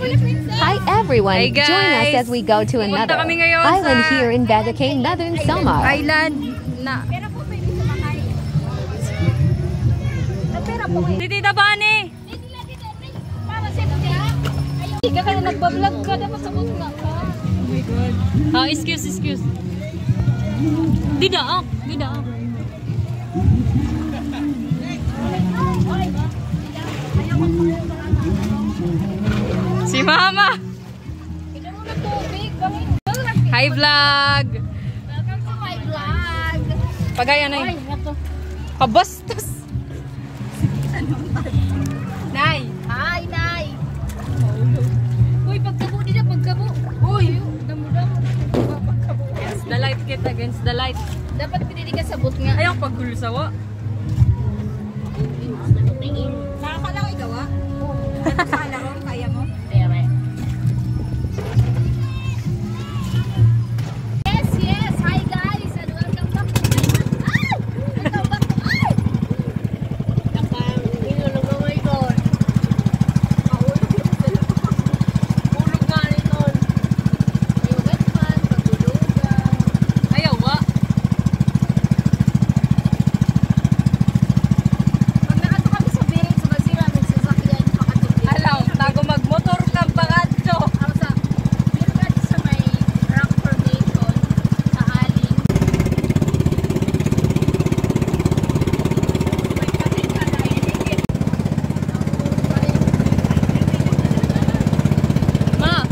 Hi everyone, Hi guys. Join us as we go to another island here in Bagakay, Northern Samar. Island na. Si Tita Bani. Hindi ka nagbablog ka, dapat sabot na ka. Oh my God. Excuse. Didaak. Si Mama. Hi vlog. Welcome to my vlog. Pagaya na yun. Kabastos. Nay. Hi, Nay. Uy, pagkabo nila, pagkabo. Uy, damo-damo. Pagkabo. Against the light kit, against the light. Dapat pinili ka sabot nga. Ayaw paghulsawa. Nakakalaw ikaw, ah? Nakakalaw, kaya mo? Yes. Hi, guys. And welcome back to my channel. Ay! Welcome back to ay! Nakang-ilulong ko. Ulog nga rin nun. Ayugat man, pagulugan. Ayaw wa. Pag nakato kami sa biring sa Basira, nagsasakyan pakatubig. Alaw, tago magmotor ka pangadto. Ako sa biring sa may rock formation sa Aling. Ma.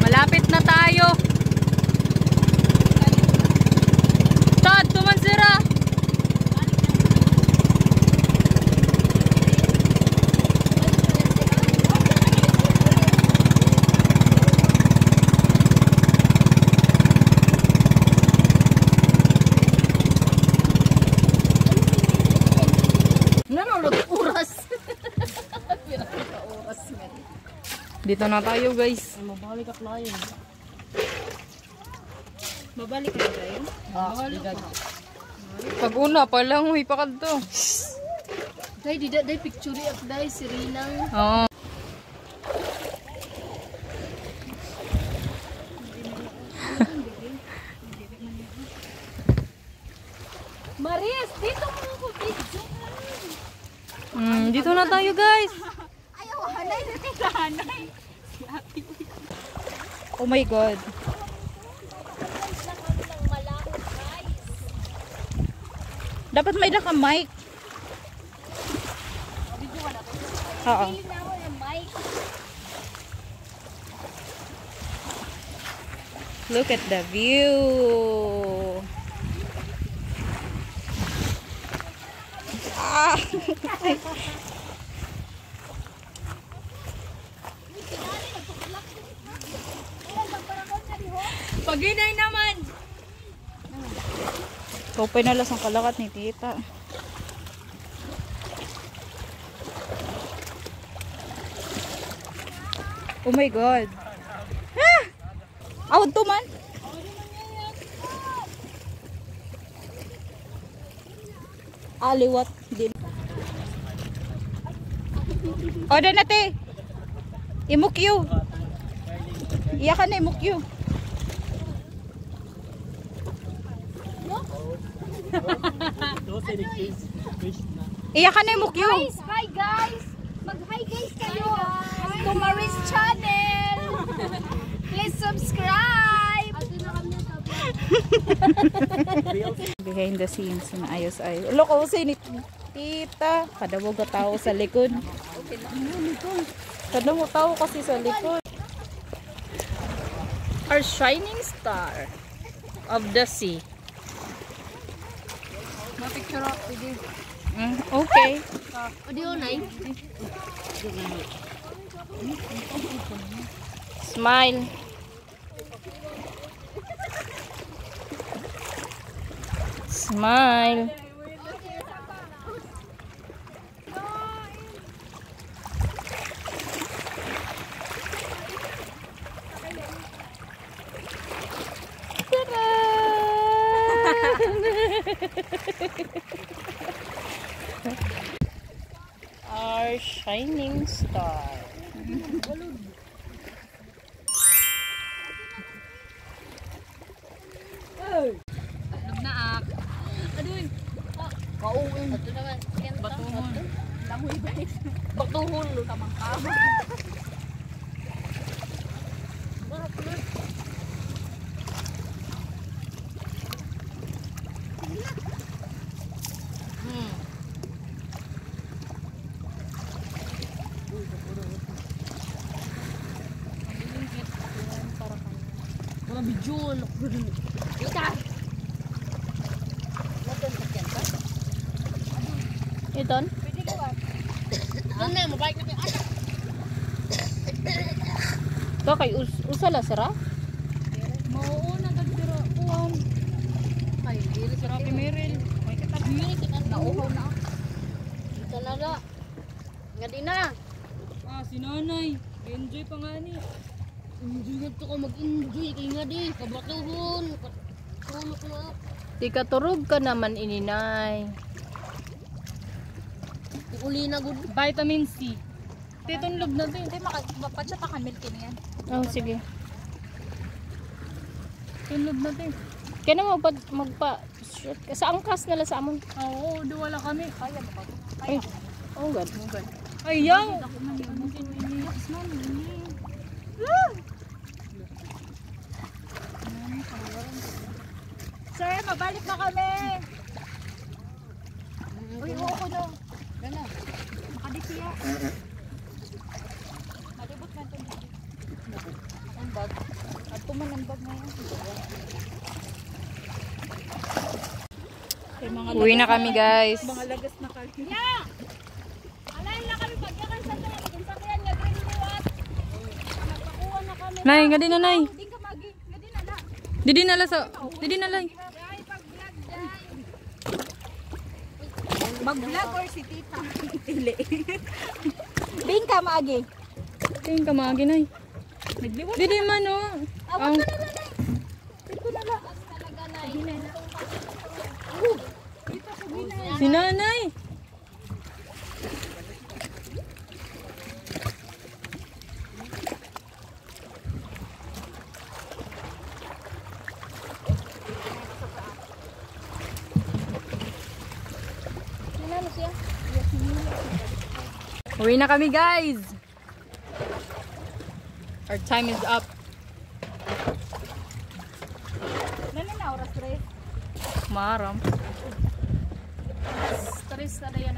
Malapit na tayo. Todd, tumansira. Nanulog oras. Oras nga. Dito na tayo, guys. Mabalik ka client. Mabalik ka client? Mabalik ka. Pag una pa lang, huy pa kadto. Dahil di day picture up dahil si Rinang. Oo. Maris, dito mo ko video. Dito na tayo, guys. Ayaw, hanay na tita, hanay. Oh my God. Dapat may naka mic. Oo. Look at the view. Ah. Paginay naman. Kopay na lasang kalakat ni tita. Oh my God. Ah! Awad to man. Aliwat din. Order na te. Imukyu. Iya ka na imukyu. Iya ka na imukyu. Guys, hi guys. Mag-hi guys kayo. To Maris channel. Please subscribe. Behind the scenes na ayos-ayos. Ulo ko sa ni tita. Kadawag ka tao sa likod. Kadawag tao kasi sa likod. Our shining star of the sea. Ma-picture up video. Okay. Audio na. Smile. Smile. Ta-da! shining star. Alam na ak. Aduy. Kauwi. Ato naman. Batuhon. Langoy ba? Batuhon. Tamang kama. Mga bidyon. Ita. Iton? Pwede ko ba? Doon na, mabalik na kayo. Ito kay usala sira? Mauuna tagtira kuwan. Ay, dili Sira kay Meryl. may katabi kita nauhaw na. Talaga. Nga di na. Si nanay. Enjoy pa nga ni. Enjoy nga to ko mag-enjoy kay nga di kabatuhon. Tulog na. Di ka turog ka naman ininay. Uli na gud. Vitamin C. Titunlog na din. Hindi mapatsa pa kan milk na yan. Oh, sige. Tunlog na din. Kaya na magpa-shoot ka. Sa angkas nila sa amon. Oo, wala kami. Kaya ba? Ay. Oh, God. Ay, yaw! Sir, mabalik na kami. Uy, oo ko daw. Gana. Makadisiya. Malibot na ito. Ang bag. At tuman ang bag ngayon. Uwi na kami, guys. Mga lagas na kami. Yeah! Alain na kami pagyakan sa ito. Insakyan nga green buwat. Nagpakuha na kami. Nay, nga din na, nay. Hindi ka magi. Nga din na. Didi nala sa... Didi nalay. Dahil pag-vlog dahil. Mag-vlog or si tita? Tili. Bing ka maagi. Tingin ka maagi, nay. Didi man, oh. Awag ka na lang. Dito na lang. Talaga na. Si nanay. Ano siya? Uwi na kami, guys. Our time is up. Nani na oras, Ray? Maram. Stress na yan.